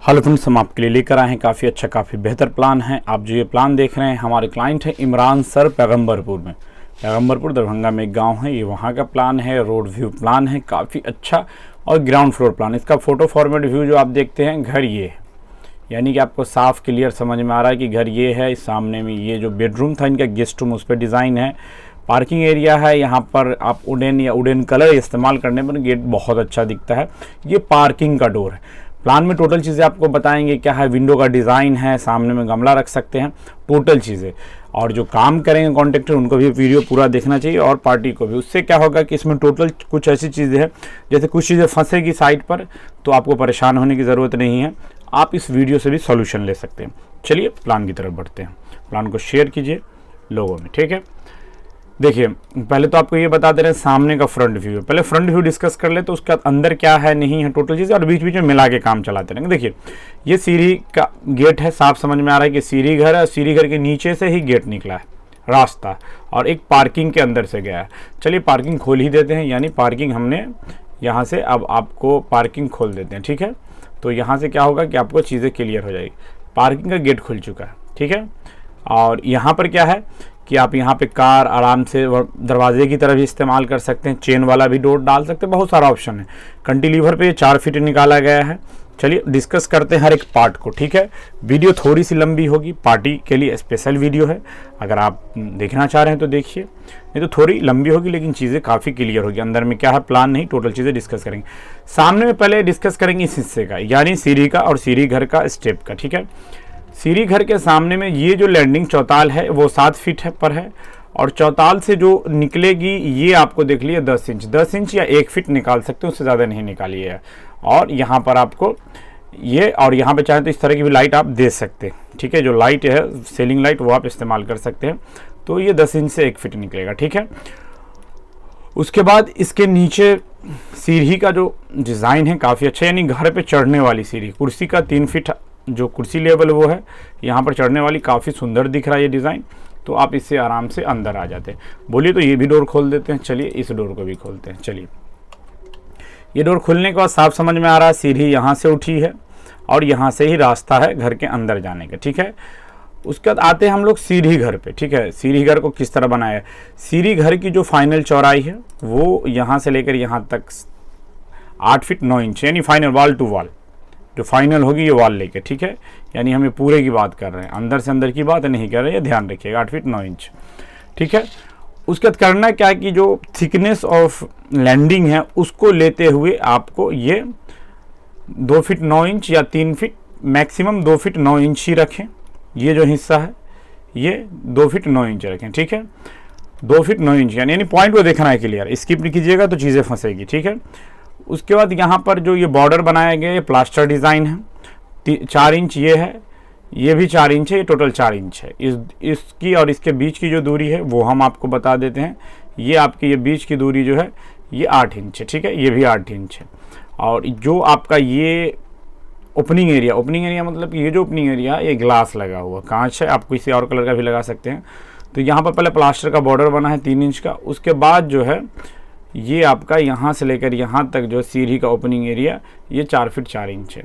Hello friends, हम आपके लिए लेकर आए हैं काफ़ी अच्छा काफ़ी बेहतर प्लान है। आप जो ये प्लान देख रहे हैं, हमारे क्लाइंट है इमरान सर पैगंबरपुर में। पैगंबरपुर दरभंगा में एक गांव है, ये वहाँ का प्लान है। रोड व्यू प्लान है काफ़ी अच्छा और ग्राउंड फ्लोर प्लान। इसका फोटो फॉर्मेट व्यू जो आप देखते हैं, घर ये है, यानी कि आपको साफ क्लियर समझ में आ रहा है कि घर ये है। सामने में ये जो बेडरूम था इनका, गेस्ट रूम, उस पर डिज़ाइन है। पार्किंग एरिया है, यहाँ पर आप वुडन या वुडन कलर इस्तेमाल करने पर गेट बहुत अच्छा दिखता है। ये पार्किंग का डोर है। प्लान में टोटल चीज़ें आपको बताएंगे क्या है। विंडो का डिज़ाइन है, सामने में गमला रख सकते हैं, टोटल चीज़ें। और जो काम करेंगे कॉन्ट्रैक्टर, उनको भी वीडियो पूरा देखना चाहिए और पार्टी को भी। उससे क्या होगा कि इसमें टोटल कुछ ऐसी चीज़ें हैं, जैसे कुछ चीज़ें फंसेगी साइट पर तो आपको परेशान होने की ज़रूरत नहीं है। आप इस वीडियो से भी सॉल्यूशन ले सकते हैं। चलिए प्लान की तरफ बढ़ते हैं। प्लान को शेयर कीजिए लोगों में, ठीक है। देखिए, पहले तो आपको ये बता दे रहे हैं सामने का फ्रंट व्यू है। पहले फ्रंट व्यू डिस्कस कर ले, तो उसके बाद अंदर क्या है नहीं है टोटल चीज़ें, और बीच बीच में मिला के काम चलाते रहेंगे। देखिए, ये सीढ़ी का गेट है, साफ समझ में आ रहा है कि सीढ़ी घर है। सीढ़ी घर के नीचे से ही गेट निकला है, रास्ता, और एक पार्किंग के अंदर से गया है। चलिए पार्किंग खोल ही देते हैं, यानी पार्किंग हमने यहाँ से, अब आपको पार्किंग खोल देते हैं, ठीक है। तो यहाँ से क्या होगा कि आपको चीज़ें क्लियर हो जाएगी। पार्किंग का गेट खुल चुका है, ठीक है। और यहाँ पर क्या है कि आप यहाँ पे कार आराम से दरवाजे की तरह भी इस्तेमाल कर सकते हैं, चेन वाला भी डोर डाल सकते हैं, बहुत सारा ऑप्शन है। कंटिलीवर पे 4 फीट निकाला गया है। चलिए डिस्कस करते हैं हर एक पार्ट को, ठीक है। वीडियो थोड़ी सी लंबी होगी, पार्टी के लिए स्पेशल वीडियो है। अगर आप देखना चाह रहे हैं तो देखिए, नहीं तो थोड़ी लंबी होगी, लेकिन चीज़ें काफ़ी क्लियर होगी। अंदर में क्या है प्लान नहीं, टोटल चीज़ें डिस्कस करेंगे। सामने में पहले डिस्कस करेंगे इस हिस्से का, यानी सीढ़ी का और सीढ़ी घर का स्टेप का, ठीक है। सीढ़ी घर के सामने में ये जो लैंडिंग चौताल है वो 7 फीट है पर है, और चौताल से जो निकलेगी ये आपको देख लिया 10 इंच या 1 फीट निकाल सकते हो, उससे ज़्यादा नहीं निकालिए। और यहाँ पर आपको ये, और यहाँ पे चाहे तो इस तरह की भी लाइट आप दे सकते हैं, ठीक है। जो लाइट है सीलिंग लाइट, वो आप इस्तेमाल कर सकते हैं। तो ये 10 इंच से 1 फीट निकलेगा, ठीक है। उसके बाद इसके नीचे सीढ़ी का जो डिज़ाइन है काफ़ी अच्छा, यानी घर पे चढ़ने वाली सीढ़ी, कुर्सी का 3 फीट जो कुर्सी लेवल वो है, यहाँ पर चढ़ने वाली, काफ़ी सुंदर दिख रहा है ये डिज़ाइन। तो आप इससे आराम से अंदर आ जाते हैं। बोलिए तो ये भी डोर खोल देते हैं। चलिए इस डोर को भी खोलते हैं। चलिए, ये डोर खुलने के बाद साफ समझ में आ रहा है सीढ़ी यहाँ से उठी है और यहाँ से ही रास्ता है घर के अंदर जाने का, ठीक है। उसके बाद आते हैं हम लोग सीढ़ी घर पे, ठीक है। सीढ़ी घर को किस तरह बनाया है। सीढ़ी घर की जो फाइनल चौड़ाई है वो यहाँ से लेकर यहाँ तक 8 फीट 9 इंच, यानी फाइनल वॉल टू वॉल जो फाइनल होगी ये वॉल लेके, ठीक है। यानी हमें पूरे की बात कर रहे हैं, अंदर से अंदर की बात नहीं कर रहे हैं, ध्यान रखिएगा। 8 फीट 9 इंच, ठीक है। उसके बाद करना क्या है कि जो थिकनेस ऑफ लैंडिंग है उसको लेते हुए आपको ये 2 फीट 9 इंच या 3 फीट, मैक्सिमम 2 फीट 9 इंच ही रखें। ये जो हिस्सा है ये 2 फीट 9 इंच रखें, ठीक है। 2 फीट 9 इंच यानी पॉइंट को देखना है क्लियर, स्किप नहीं कीजिएगा तो चीज़ें फंसेगी, ठीक है। उसके बाद यहाँ पर जो ये बॉर्डर बनाया गया है प्लास्टर डिज़ाइन है, 4 इंच ये है, ये भी 4 इंच है, ये टोटल 4 इंच है। इसकी और इसके बीच की जो दूरी है वो हम आपको बता देते हैं। ये आपकी ये बीच की दूरी जो है ये 8 इंच है, ठीक है। ये भी 8 इंच है। और जो आपका ये ओपनिंग एरिया मतलब ये जो ओपनिंग एरिया ये ग्लास लगा हुआ कांच है, आप किसी और कलर का भी लगा सकते हैं। तो यहाँ पर पहले प्लास्टर का बॉर्डर बना है 3 इंच का। उसके बाद जो है ये आपका यहाँ से लेकर यहाँ तक जो सीढ़ी का ओपनिंग एरिया ये 4 फीट 4 इंच है।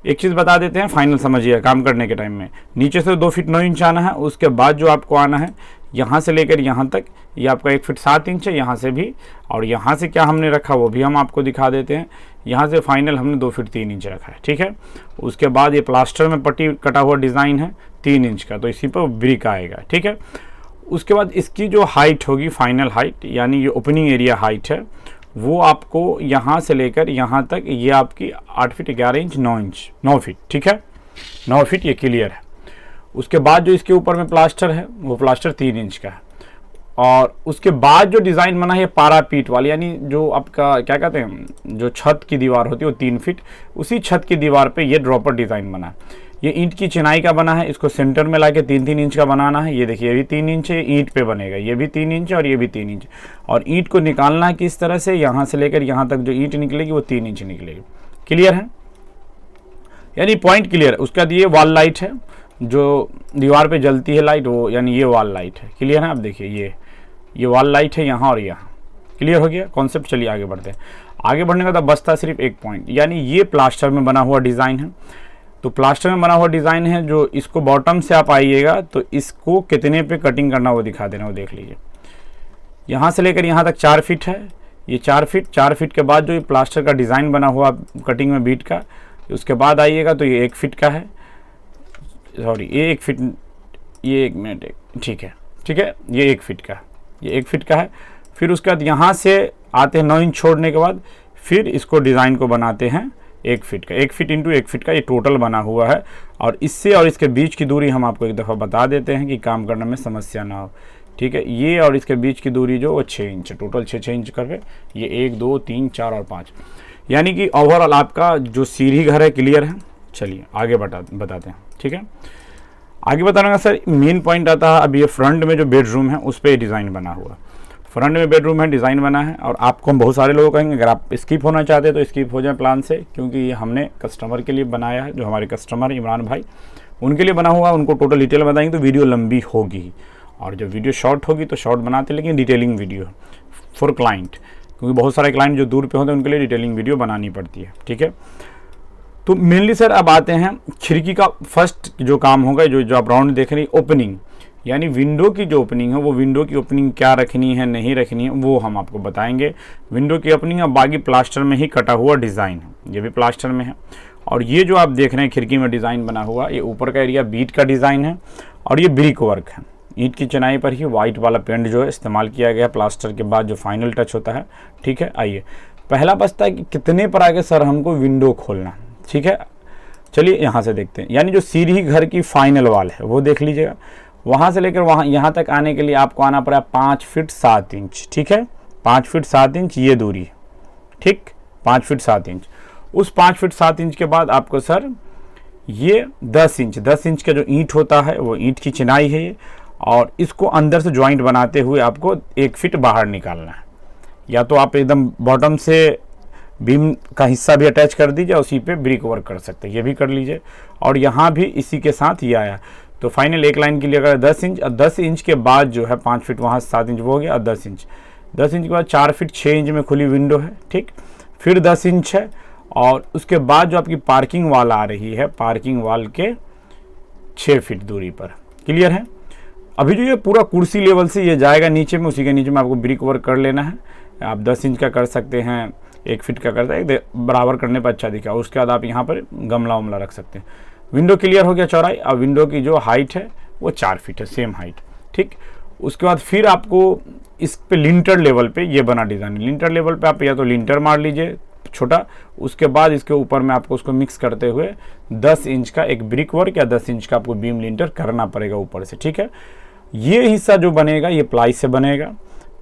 एक चीज़ बता देते हैं, फाइनल समझिए काम करने के टाइम में, नीचे से 2 फीट 9 इंच आना है। उसके बाद जो आपको आना है यहाँ से लेकर यहाँ तक ये आपका 1 फीट 7 इंच है, यहाँ से भी। और यहाँ से क्या हमने रखा वो भी हम आपको दिखा देते हैं। यहाँ से फाइनल हमने 2 फीट 3 इंच रखा है, ठीक है। उसके बाद ये प्लास्टर में पट्टी कटा हुआ डिज़ाइन है 3 इंच का, तो इसी पर ब्रिक आएगा, ठीक है। उसके बाद इसकी जो हाइट होगी फाइनल हाइट, यानी ये ओपनिंग एरिया हाइट है, वो आपको यहाँ से लेकर यहाँ तक ये आपकी 8 फीट 11 इंच 9 फीट, ठीक है। 9 फीट ये क्लियर है। उसके बाद जो इसके ऊपर में प्लास्टर है वो प्लास्टर 3 इंच का है। और उसके बाद जो डिज़ाइन बना है पारापीट वाली, यानी जो आपका क्या कहते हैं, जो छत की दीवार होती है वो 3 फीट, उसी छत की दीवार पे ये ड्रॉपर डिज़ाइन बना है। ये ईंट की चिनाई का बना है, इसको सेंटर में लाके 3-3 इंच का बनाना है। ये देखिए ये भी 3 इंच है, ईंट पे बनेगा, ये भी 3 इंच है और ये भी 3 इंच। और ईंट को निकालना है किस तरह से, यहाँ से लेकर यहाँ तक जो ईंट निकलेगी वो 3 इंच निकलेगी। क्लियर है, यानी पॉइंट क्लियर है। उसके बाद ये वॉल लाइट है, जो दीवार पे जलती है लाइट वो, यानी ये वॉल लाइट है। क्लियर है, आप देखिए ये वॉल लाइट है यहाँ और यहाँ। क्लियर हो गया कॉन्सेप्ट। चलिए आगे बढ़ते हैं। आगे बढ़ने का तो बचता सिर्फ एक पॉइंट, यानी ये प्लास्टर में बना हुआ डिज़ाइन है। तो प्लास्टर में बना हुआ डिज़ाइन है, जो इसको बॉटम से आप आइएगा तो इसको कितने पे कटिंग करना वो दिखा देना, वो देख लीजिए। यहाँ से लेकर यहाँ तक 4 फीट है, ये 4 फीट के बाद जो ये प्लास्टर का डिज़ाइन बना हुआ कटिंग में बीट का, उसके बाद आइएगा तो ये 1 फीट का है, सॉरी ये 1 फीट, ये 1 मिनट, ठीक है ये 1 फीट का, ये 1 फीट का है। फिर उसके बाद यहाँ से आते हैं 9 इंच छोड़ने के बाद फिर इसको डिज़ाइन को बनाते हैं 1 फीट का, 1 फीट इंटू 1 फीट का ये टोटल बना हुआ है। और इससे और इसके बीच की दूरी हम आपको एक दफ़ा बता देते हैं कि काम करने में समस्या ना हो, ठीक है। ये और इसके बीच की दूरी जो वो 6 इंच है, टोटल 6 इंच करके ये 1 2 3 4 और 5, यानी कि ओवरऑल आपका जो सीढ़ी घर है क्लियर है। चलिए आगे बताते हैं, ठीक है। आगे बताऊंगा सर, मेन पॉइंट आता है अब ये फ्रंट में जो बेडरूम है उस पर डिज़ाइन बना हुआ, फ्रंट में बेडरूम है, डिज़ाइन बना है। और आपको हम बहुत सारे लोग कहेंगे अगर आप स्किप होना चाहते हैं तो स्किप हो जाए प्लान से, क्योंकि ये हमने कस्टमर के लिए बनाया है, जो हमारे कस्टमर इमरान भाई उनके लिए बना हुआ, उनको टोटल डिटेल बताएंगे तो वीडियो लंबी होगी, और जब वीडियो शॉर्ट होगी तो शॉर्ट बनाते, लेकिन डिटेलिंग वीडियो फॉर क्लाइंट, क्योंकि बहुत सारे क्लाइंट जो दूर पे होते हैं उनके लिए डिटेलिंग वीडियो बनानी पड़ती है, ठीक है। तो मेनली सर अब आते हैं खिड़की का फर्स्ट जो काम होगा, जो आप राउंड देख रहे हैं ओपनिंग, यानी विंडो की जो ओपनिंग है वो विंडो की ओपनिंग क्या रखनी है नहीं रखनी है वो हम आपको बताएंगे। विंडो की ओपनिंग है, बाकी प्लास्टर में ही कटा हुआ डिज़ाइन है, ये भी प्लास्टर में है। और ये जो आप देख रहे हैं खिड़की में डिज़ाइन बना हुआ, ये ऊपर का एरिया बीट का डिज़ाइन है और ये ब्रिक वर्क है, ईंट की चिनाई पर ही वाइट वाला पेंट जो है इस्तेमाल किया गया प्लास्टर के बाद जो फाइनल टच होता है, ठीक है। आइए पहला बचता है कि कितने पर आगे सर हमको विंडो खोलना, ठीक है। चलिए यहाँ से देखते हैं, यानी जो सीढ़ी घर की फाइनल वाल है वो देख लीजिएगा, वहाँ से लेकर वहाँ यहाँ तक आने के लिए आपको आना पड़ा 5 फीट 7 इंच, ठीक है। 5 फीट 7 इंच ये दूरी है, ठीक, 5 फीट 7 इंच। उस 5 फीट 7 इंच के बाद आपको सर ये 10 इंच का जो ईंट होता है वो ईंट की चिनाई है ये, और इसको अंदर से ज्वाइंट बनाते हुए आपको 1 फीट बाहर निकालना है। या तो आप एकदम बॉटम से बीम का हिस्सा भी अटैच कर दीजिए, उसी पे ब्रिक वर्क कर सकते हैं, ये भी कर लीजिए। और यहाँ भी इसी के साथ ये आया, तो फाइनल एक लाइन के लिए अगर 10 इंच, और 10 इंच के बाद जो है 5 फीट वहाँ 7 इंच वो हो गया, और 10 इंच के बाद 4 फीट 6 इंच में खुली विंडो है, ठीक। फिर 10 इंच है, और उसके बाद जो आपकी पार्किंग वाल आ रही है, पार्किंग वाल के 6 फीट दूरी पर, क्लियर है। अभी जो ये पूरा कुर्सी लेवल से ये जाएगा नीचे में, उसी के नीचे में आपको ब्रिक वर्क कर लेना है। आप 10 इंच का कर सकते हैं, 1 फीट का कर सकते हैं, बराबर करने पर अच्छा दिखा। उसके बाद आप यहाँ पर गमला वमला रख सकते हैं। विंडो क्लियर हो गया चौड़ाई, और विंडो की जो हाइट है वो 4 फीट है, सेम हाइट, ठीक। उसके बाद फिर आपको इस पे लिंटर लेवल पे ये बना डिज़ाइन, लिंटर लेवल पे आप या तो लिंटर मार लीजिए छोटा, उसके बाद इसके ऊपर में आपको उसको मिक्स करते हुए 10 इंच का एक ब्रिक वर्क या 10 इंच का आपको बीम लिंटर करना पड़ेगा ऊपर से, ठीक है। ये हिस्सा जो बनेगा ये प्लाई से बनेगा,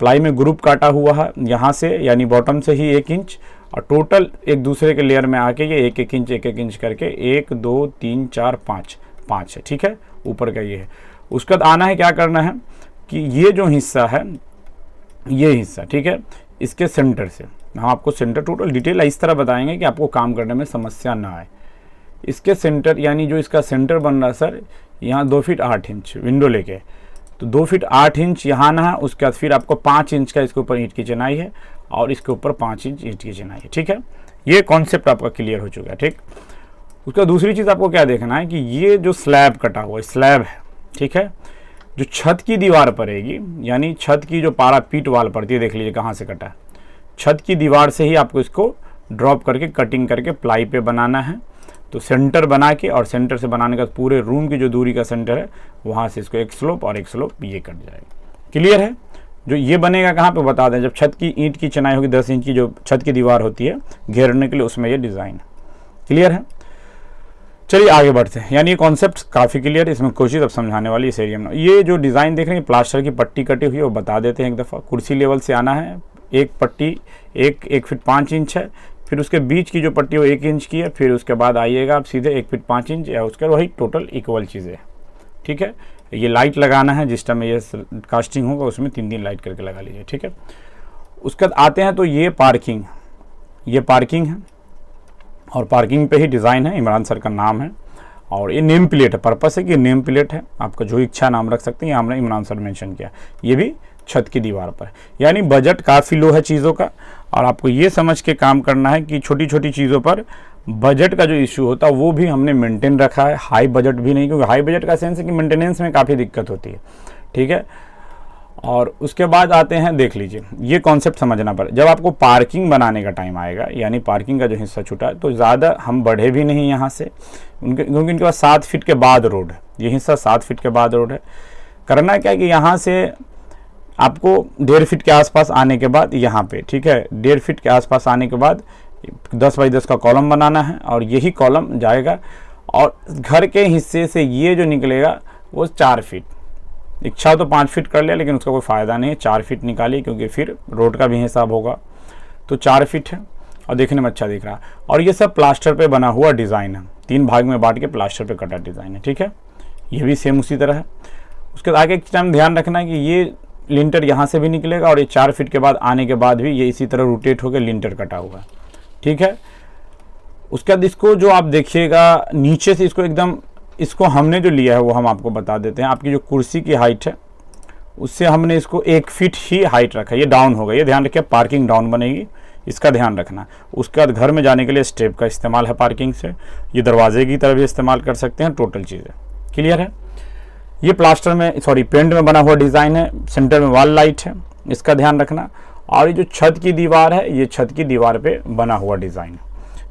प्लाई में ग्रुप काटा हुआ है यहाँ से, यानी बॉटम से ही 1 इंच, और टोटल एक दूसरे के लेयर में आके ये 1-1 इंच 1-1 इंच करके 1 2 3 4 5 है, ठीक है। ऊपर का ये है। उसके बाद आना है, क्या करना है कि ये जो हिस्सा है, ये हिस्सा, ठीक है, इसके सेंटर से हम आपको सेंटर टोटल डिटेल इस तरह बताएंगे कि आपको काम करने में समस्या ना आए। इसके सेंटर, यानी जो इसका सेंटर बन रहा है सर, यहाँ 2 फीट 8 इंच विंडो लेके, तो 2 फीट 8 इंच यहाँ ना है। उसके बाद फिर आपको 5 इंच का इसके ऊपर ईंट की चिनाई है, और इसके ऊपर 5 इंच ईंट की चिनाई है, ठीक है। ये कॉन्सेप्ट आपका क्लियर हो चुका है, ठीक। उसका दूसरी चीज़ आपको क्या देखना है कि ये जो स्लैब कटा हुआ है, स्लैब है, ठीक है, जो छत की दीवार पड़ेगी, यानी छत की जो पारा पीट वाल पड़ती है, देख लीजिए कहाँ से कटा है, छत की दीवार से ही आपको इसको ड्रॉप करके कटिंग करके प्लाई पे बनाना है। तो सेंटर बना के, और सेंटर से बनाने का पूरे रूम की जो दूरी का सेंटर है वहाँ से इसको एक स्लोप और एक स्लोप ये कट जाएगा, क्लियर है। जो ये बनेगा कहाँ पे बता दें, जब छत की ईंट की चिनाई होगी 10 इंच की जो छत की दीवार होती है घेरने के लिए, उसमें ये डिज़ाइन है, क्लियर है। चलिए आगे बढ़ते हैं, यानी ये कॉन्सेप्ट काफ़ी क्लियर है, इसमें कोशिश अब समझाने वाली इस एरिया में। ये जो डिज़ाइन देख रहे हैं प्लास्टर की पट्टी कटी हुई है वो बता देते हैं एक दफ़ा। कुर्सी लेवल से आना है, एक पट्टी 1 फीट 5 इंच है, फिर उसके बीच की जो पट्टी वो 1 इंच की है, फिर उसके बाद आइएगा आप सीधे 1 फीट 5 इंच, या उसके वही टोटल इक्वल चीज़ें, ठीक है। ये लाइट लगाना है, जिस टाइम ये कास्टिंग होगा उसमें 3 लाइट करके लगा लीजिए, ठीक है। उसके बाद आते हैं तो ये पार्किंग है, और पार्किंग पे ही डिज़ाइन है, इमरान सर का नाम है, और ये नेम प्लेट है, पर्पस है कि नेम प्लेट है, आपका जो इच्छा नाम रख सकते हैं, यहाँ हमने इमरान सर मेंशन किया। ये भी छत की दीवार पर, यानी बजट काफ़ी लो है चीज़ों का, और आपको ये समझ के काम करना है कि छोटी छोटी चीज़ों पर बजट का जो इशू होता है वो भी हमने मेंटेन रखा है, हाई बजट भी नहीं, क्योंकि हाई बजट का सेंस है कि मेंटेनेंस में काफ़ी दिक्कत होती है, ठीक है। और उसके बाद आते हैं, देख लीजिए ये कॉन्सेप्ट समझना पड़े, जब आपको पार्किंग बनाने का टाइम आएगा, यानी पार्किंग का जो हिस्सा छूटा है, तो ज़्यादा हम बढ़े भी नहीं यहाँ से, क्योंकि इनके पास 7 फीट के बाद रोड है, ये हिस्सा 7 फीट के बाद रोड है। करना क्या है कि यहाँ से आपको 1.5 फीट के आसपास आने के बाद यहाँ पे, ठीक है, 1.5 फीट के आसपास आने के बाद 10 बाई 10 का कॉलम बनाना है, और यही कॉलम जाएगा और घर के हिस्से से ये जो निकलेगा वो 4 फीट, इच्छा हो तो 5 फीट कर लिया, लेकिन उसका कोई फ़ायदा नहीं है, 4 फीट निकालिए, क्योंकि फिर रोड का भी हिसाब होगा। तो 4 फीट है और देखने में अच्छा दिख रहा है। और ये सब प्लास्टर पे बना हुआ डिज़ाइन है, 3 भाग में बांट के प्लास्टर पे कटा डिज़ाइन है, ठीक है। ये भी सेम उसी तरह है। उसके आगे एक टाइम ध्यान रखना है कि ये लिंटर यहाँ से भी निकलेगा, और ये 4 फीट के बाद आने के बाद भी ये इसी तरह रोटेट होकर लिंटर कटा हुआ है, ठीक है। उसके बाद इसको जो आप देखिएगा नीचे से, इसको एकदम, इसको हमने जो लिया है वो हम आपको बता देते हैं। आपकी जो कुर्सी की हाइट है उससे हमने इसको 1 फीट ही हाइट रखा है, ये डाउन होगा, ये ध्यान रखिए, पार्किंग डाउन बनेगी, इसका ध्यान रखना। उसके बाद घर में जाने के लिए स्टेप का इस्तेमाल है पार्किंग से, ये दरवाजे की तरह भी इस्तेमाल कर सकते हैं, टोटल चीज़ें क्लियर है। ये प्लास्टर में, सॉरी पेंट में बना हुआ डिज़ाइन है, सेंटर में वॉल लाइट है, इसका ध्यान रखना। और ये जो छत की दीवार है, ये छत की दीवार पे बना हुआ डिज़ाइन है,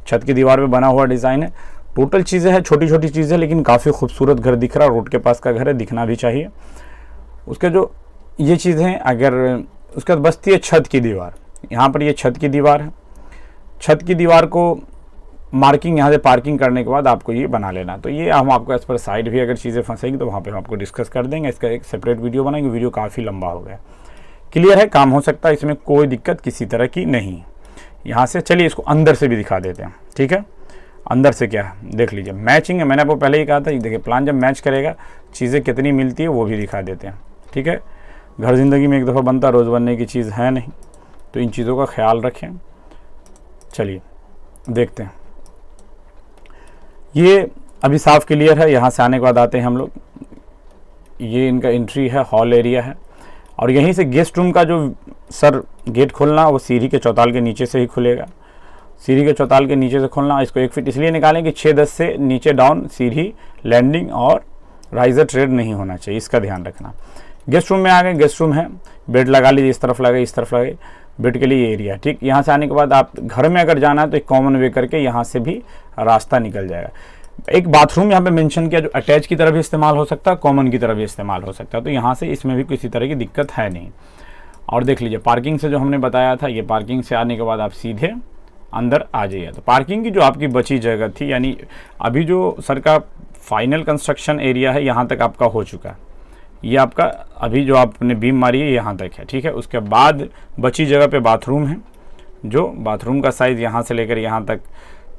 छत की दीवार पे बना हुआ डिज़ाइन है। टोटल चीज़ें हैं, छोटी छोटी चीज़ें, लेकिन काफ़ी खूबसूरत घर दिख रहा है, रोड के पास का घर है, दिखना भी चाहिए। उसके जो ये चीज़ें, अगर उसके बाद बचती है छत की दीवार, यहाँ पर ये छत की दीवार है। छत की दीवार को मार्किंग यहाँ से पार्किंग करने के बाद आपको ये बना लेना। तो ये हम आपको एज पर साइड भी अगर चीज़ें फंसेगी तो वहाँ पे हम आपको डिस्कस कर देंगे, इसका एक सेपरेट वीडियो बनाएंगे, वीडियो काफ़ी लंबा हो गया। क्लियर है, काम हो सकता है, इसमें कोई दिक्कत किसी तरह की नहीं। यहाँ से चलिए इसको अंदर से भी दिखा देते हैं, ठीक है। अंदर से क्या है देख लीजिए, मैचिंग है, मैंने आपको पहले ही कहा था, देखिए प्लान जब मैच करेगा चीज़ें कितनी मिलती है वो भी दिखा देते हैं, ठीक है। घर ज़िंदगी में एक दफ़ा बनता, रोज़ बनने की चीज़ है नहीं, तो इन चीज़ों का ख्याल रखें। चलिए देखते हैं, ये अभी साफ़ क्लियर है। यहाँ से आने के बाद आते हैं हम लोग, ये इनका एंट्री है, हॉल एरिया है, और यहीं से गेस्ट रूम का जो सर गेट खोलना वो सीढ़ी के चौताल के नीचे से ही खुलेगा, सीढ़ी के चौताल के नीचे से खोलना। इसको 1 फीट इसलिए निकालें कि 6-10 से नीचे डाउन सीढ़ी, लैंडिंग और राइजर ट्रेड नहीं होना चाहिए, इसका ध्यान रखना। गेस्ट रूम में आ गए, गेस्ट रूम है, बेड लगा लीजिए, इस तरफ लगे, इस तरफ लगे, बेड के लिए एरिया, ठीक। यहाँ से आने के बाद आप घर में अगर जाना है तो एक कॉमन वे करके यहाँ से भी रास्ता निकल जाएगा। एक बाथरूम यहाँ पे मेंशन किया जो अटैच की तरह भी इस्तेमाल हो सकता है, कॉमन की तरह भी इस्तेमाल हो सकता है, तो यहाँ से इसमें भी किसी तरह की दिक्कत है नहीं। और देख लीजिए पार्किंग से जो हमने बताया था, ये पार्किंग से आने के बाद आप सीधे अंदर आ जाइए। तो पार्किंग की जो आपकी बची जगह थी, यानी अभी जो सर का फाइनल कंस्ट्रक्शन एरिया है यहाँ तक आपका हो चुका है, ये आपका अभी जो आपने बीम मारी है यहाँ तक है, ठीक है। उसके बाद बची जगह पे बाथरूम है, जो बाथरूम का साइज़ यहाँ से लेकर यहाँ तक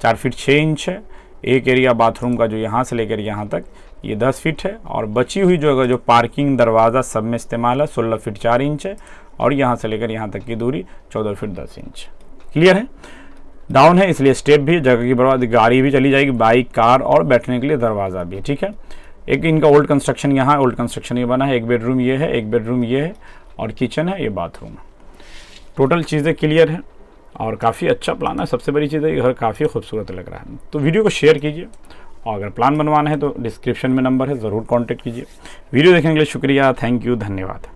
4 फीट 6 इंच है। एक एरिया बाथरूम का जो यहाँ से लेकर यहाँ तक ये 10 फीट है, और बची हुई जगह जो पार्किंग दरवाज़ा सब में इस्तेमाल है 16 फीट 4 इंच है, और यहाँ से लेकर यहाँ तक की दूरी 14 फीट 10 इंच। क्लियर है, डाउन है इसलिए स्टेप भी, जगह की बर्बाद, गाड़ी भी चली जाएगी, बाइक, कार, और बैठने के लिए दरवाज़ा भी है, ठीक है। एक इनका ओल्ड कंस्ट्रक्शन, यहाँ ओल्ड कंस्ट्रक्शन ये बना है, एक बेडरूम ये है, एक बेडरूम ये है, और किचन है, ये बाथरूम है। टोटल चीज़ें क्लियर है और काफ़ी अच्छा प्लान है। सबसे बड़ी चीज़ है कि घर काफ़ी खूबसूरत लग रहा है। तो वीडियो को शेयर कीजिए, और अगर प्लान बनवाना है तो डिस्क्रिप्शन में नंबर है, ज़रूर कॉन्टेक्ट कीजिए। वीडियो देखने के लिए शुक्रिया, थैंक यू, धन्यवाद।